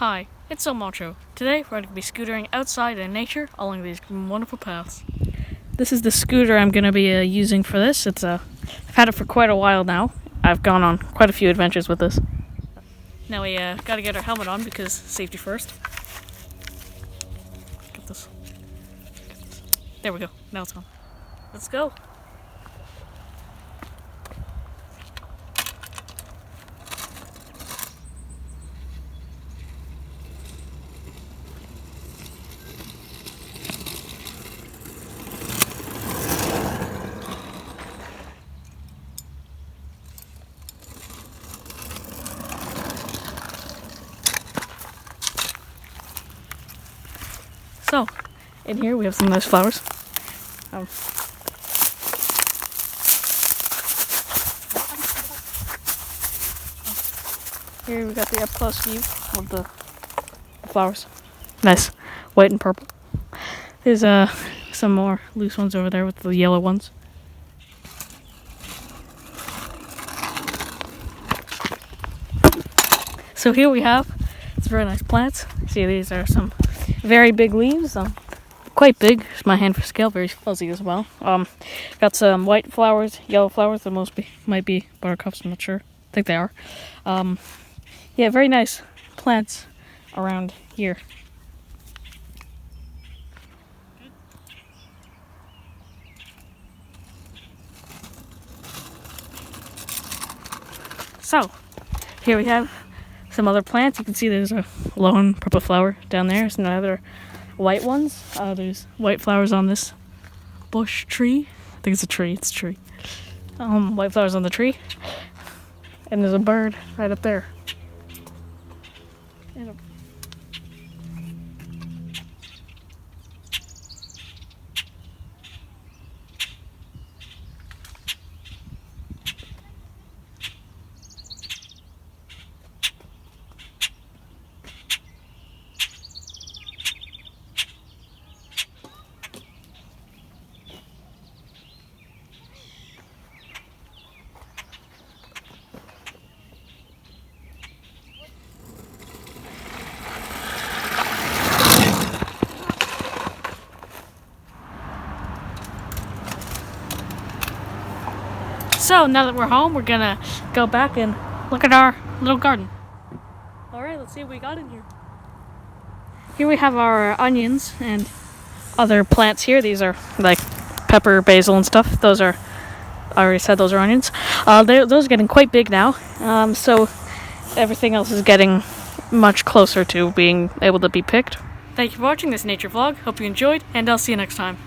Hi, it's Macho. Today we're going to be scootering outside in nature along these wonderful paths. This is the scooter I'm going to be using for this. I've had it for quite a while now. I've gone on quite a few adventures with this. Now we got to get our helmet on because safety first. Get this. There we go. Now it's on. Let's go. So, in here we have some nice flowers. Here we got the up close view of the flowers. Nice, white and purple. There's some more loose ones over there with the yellow ones. So here we have some very nice plants. See, these are some very big leaves, quite big. It's my hand for scale, very fuzzy as well. Got some white flowers, yellow flowers. The most might be buttercups. I'm not sure. I think they are. Yeah, very nice plants around here. So here we have some other plants. You can see there's a lone purple flower down there. There's some other white ones. There's white flowers on this bush tree. I think it's a tree. It's a tree. White flowers on the tree. And there's a bird right up there. So now that we're home, we're gonna go back and look at our little garden. Alright, let's see what we got in here. Here we have our onions and other plants here. These are like pepper, basil and stuff. I already said those are onions. Those are getting quite big now. So everything else is getting much closer to being able to be picked. Thank you for watching this nature vlog. Hope you enjoyed, and I'll see you next time.